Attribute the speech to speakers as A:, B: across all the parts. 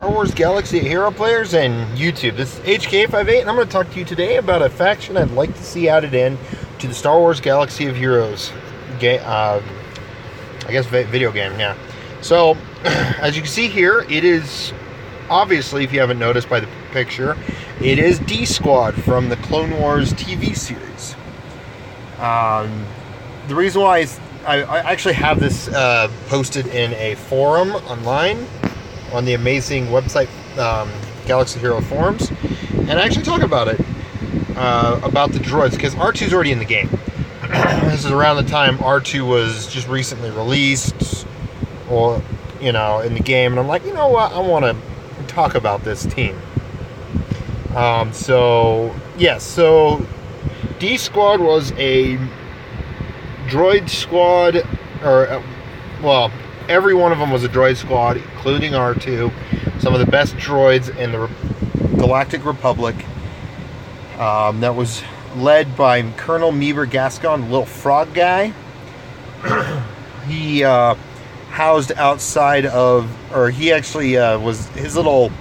A: Star Wars Galaxy of Hero players and YouTube. This is HK58, and I'm going to talk to you today about a faction I'd like to see added in to the Star Wars Galaxy of Heroes video game, yeah. So, as you can see here, it is, obviously, if you haven't noticed by the picture, it is D-Squad from the Clone Wars TV series. The reason why I actually have this posted in a forum online on the amazing website Galaxy Hero Forums, and I actually talk about it, about the droids, because R2's already in the game. This is around the time R2 was just recently released, or, you know, in the game, and I'm like, you know what, I want to talk about this team. So D-Squad was a droid squad, every one of them was a droid squad, including R2. Some of the best droids in the Galactic Republic. That was led by Colonel Meeber Gascon, the little frog guy. He housed outside of, or he actually was, his little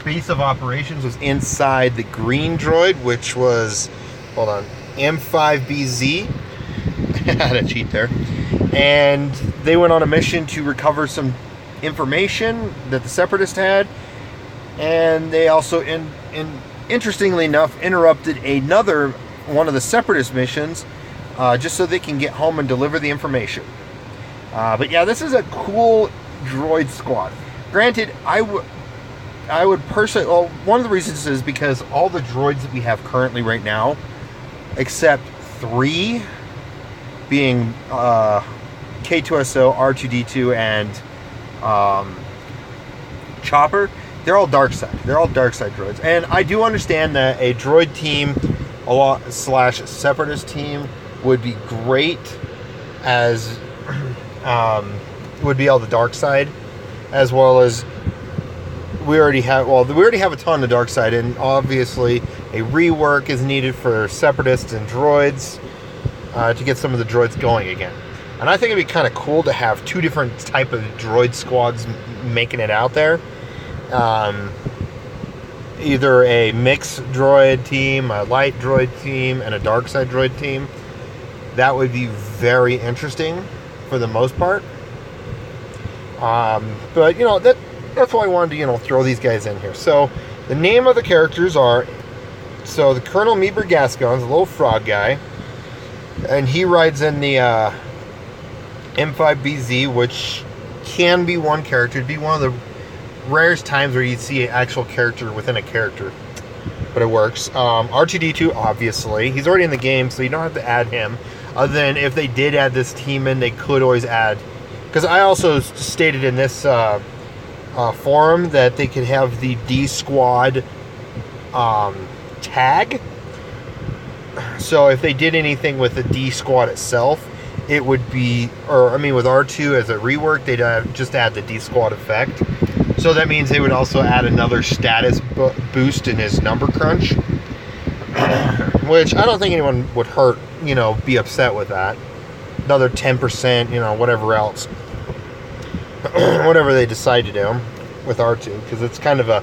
A: base of operations was inside the green droid, which was, hold on, M5BZ. I had a cheat there. And they went on a mission to recover some information that the Separatists had, and they also, interestingly enough, interrupted another one of the Separatist missions just so they can get home and deliver the information. But yeah, this is a cool droid squad. Granted, I would personally, well, one of the reasons is because all the droids that we have currently right now, except 3, being K2SO, R2D2, and Chopper, they're all dark side. They're all dark side droids, and I do understand that a droid team / separatist team would be great, as would be all the dark side, as well as we already have a ton of dark side, and obviously a rework is needed for separatists and droids to get some of the droids going again. And I think it'd be kind of cool to have 2 different type of droid squads making it out there. Either a mixed droid team, a light droid team, and a dark side droid team. That would be very interesting for the most part. But, you know, that's why I wanted to, you know, throw these guys in here. So, the name of the characters are, so the Colonel Meeber Gascon's a little frog guy, and he rides in the M5BZ, which can be one character. It'd be one of the rarest times where you'd see an actual character within a character, but it works. R2D2, obviously, he's already in the game, so you don't have to add him. Other than if they did add this team in, they could always add, because I also stated in this forum that they could have the D-Squad tag. So if they did anything with the D-Squad itself, it would be, with R2 as a rework, they'd just add the D-Squad effect. So that means they would also add another status boost in his number crunch, which I don't think anyone would be upset with that. Another 10%, whatever else. Whatever they decide to do with R2, because it's kind of a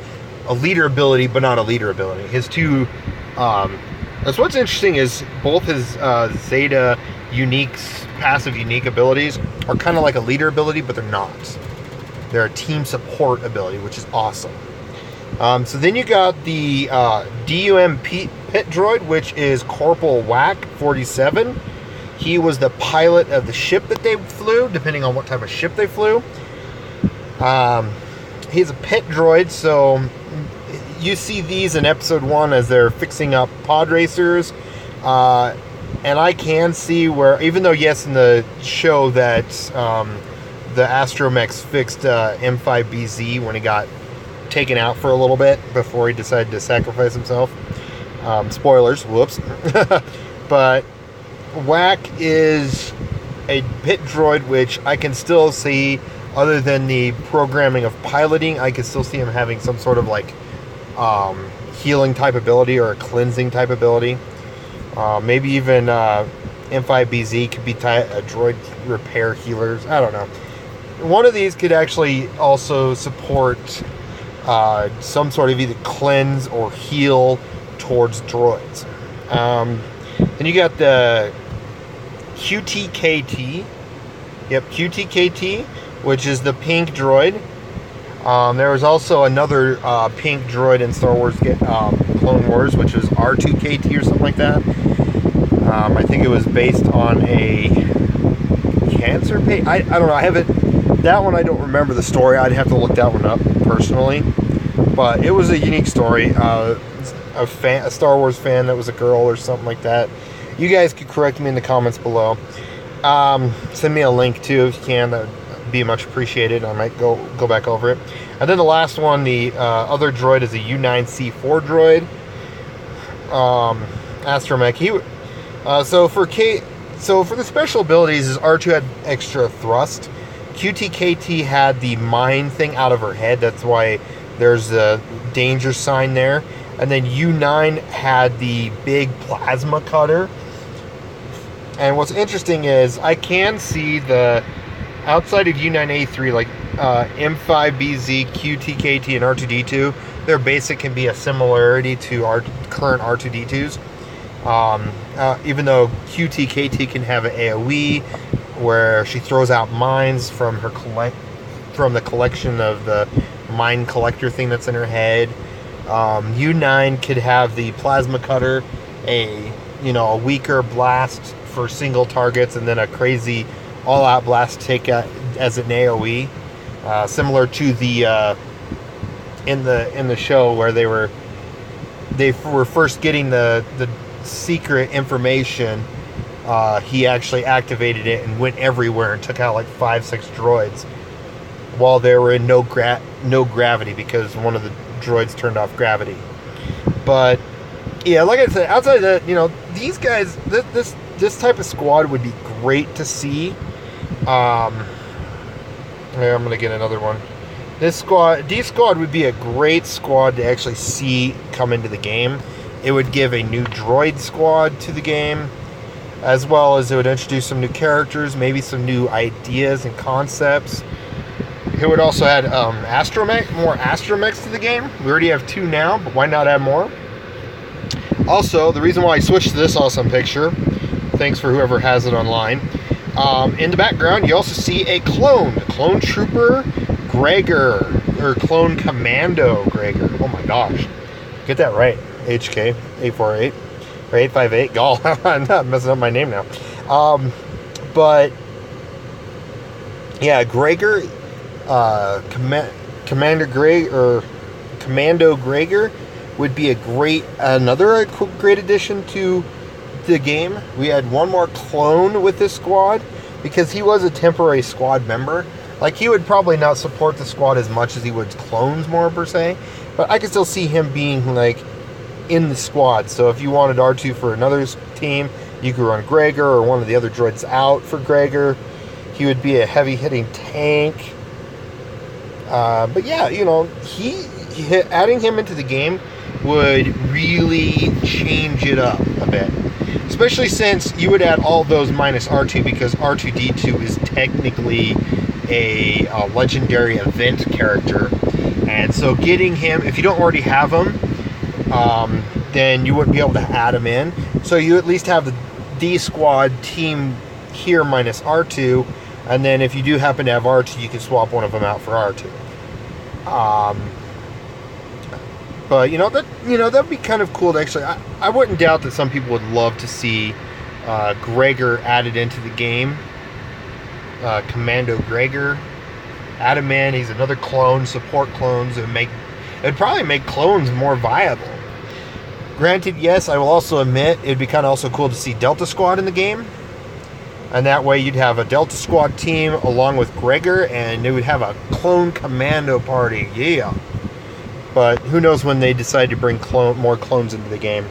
A: leader ability, but not a leader ability. His 2, that's what's interesting, is both his Zeta passive unique abilities are kind of like a leader ability, but they're not. They're a team support ability, which is awesome. So then you got the DUM pit droid, which is Corporal Whack 47. He was the pilot of the ship that they flew, depending on what type of ship they flew. He's a pit droid, so you see these in episode 1 as they're fixing up pod racers. And I can see where, even though, yes, in the show that the Astromechs fixed M5BZ when he got taken out for a little bit before he decided to sacrifice himself. Spoilers, whoops. But Whack is a pit droid, which I can still see, other than the programming of piloting, I can still see him having some sort of like healing type ability or a cleansing type ability. Maybe even M5BZ could be a droid repair healers. I don't know. one of these could actually also support some sort of either cleanse or heal towards droids. Then you got the QTKT. Yep, QTKT, which is the pink droid. There was also another pink droid in Star Wars Clone Wars, which was R2KT or something like that. I think it was based on a cancer patient. I don't know. I haven't. That one I don't remember the story. I'd have to look that one up personally. But it was a unique story. A Star Wars fan that was a girl or something like that. You guys could correct me in the comments below. Send me a link too if you can. That would be much appreciated. I might go back over it. And then the last one, the other droid is a U9C4 droid. Astromech. So for the special abilities, is R2 had extra thrust. QTKT had the mine thing out of her head. That's why there's a danger sign there. And then U9 had the big plasma cutter. And what's interesting is I can see the outside of U9A3, like M5BZ, QTKT, and R2D2, their basic can be a similarity to our current R2D2s. Even though QTKT can have an AoE where she throws out mines from her from the collection of the mine collector thing that's in her head. U9 could have the plasma cutter, a weaker blast for single targets, and then a crazy all-out blast take as an AoE, similar to the in the show where they were first getting the secret information. He actually activated it and went everywhere and took out like 5-6 droids while they were in no gravity because one of the droids turned off gravity. But yeah, like I said, outside of that, these guys, this type of squad would be great to see. I'm gonna get another one. D squad would be a great squad to actually see come into the game. It would give a new droid squad to the game, as well as it would introduce some new characters, maybe some new ideas and concepts. It would also add more astromechs to the game. We already have 2 now, but why not add more? Also, the reason why I switched to this awesome picture, thanks for whoever has it online. In the background, you also see a clone trooper Gregor, or clone commando Gregor. Oh my gosh, get that right. HK 848 or 858. Gall, I'm not messing up my name now. But yeah, Gregor, Commander Greg or Commando Gregor would be another great addition to the game. We had one more clone with this squad because he was a temporary squad member. Like, he would probably not support the squad as much as he would clones more per se, but I could still see him being like in the squad. So if you wanted R2 for another team, you could run Gregor or one of the other droids out for Gregor. He would be a heavy hitting tank. But yeah, adding him into the game would really change it up a bit. Especially since you would add all those minus R2, because R2D2 is technically a legendary event character. And so getting him, if you don't already have him, then you wouldn't be able to add him in. So you at least have the D squad team here minus R2, and then if you do happen to have R2, you can swap one of them out for R2. But that'd be kind of cool to actually. I wouldn't doubt that some people would love to see Gregor added into the game. Commando Gregor, add him in. He's another clone. Support clones. It'd probably make clones more viable. Granted, yes, I will also admit it'd be kind of also cool to see Delta Squad in the game, and that way you'd have a Delta Squad team along with Gregor, and they would have a clone commando party. Yeah. But who knows when they decide to bring more clones into the game.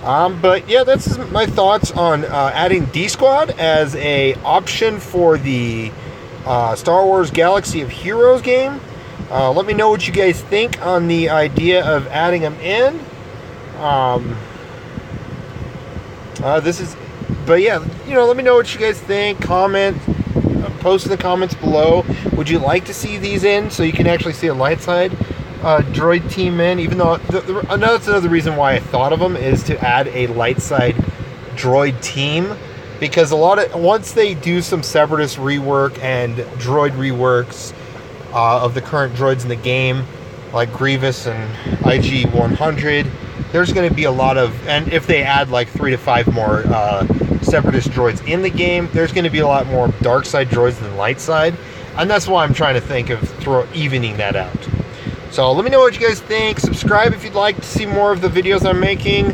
A: But yeah, that's my thoughts on adding D Squad as a option for the Star Wars Galaxy of Heroes game. Let me know what you guys think on the idea of adding them in. But yeah, let me know what you guys think. Comment post in the comments below. Would you like to see these in so you can actually see a light side Droid Team in? Even though that's another reason why I thought of them, is to add a light side Droid Team, because once they do some Separatist rework and droid reworks of the current droids in the game, like Grievous and IG-100, there's going to be a lot of, and if they add like 3 to 5 more Separatist droids in the game, there's going to be a lot more dark side droids than light side, and that's why I'm trying to think of evening that out. So let me know what you guys think. Subscribe if you'd like to see more of the videos I'm making.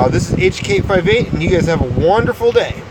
A: This is HK58, and you guys have a wonderful day.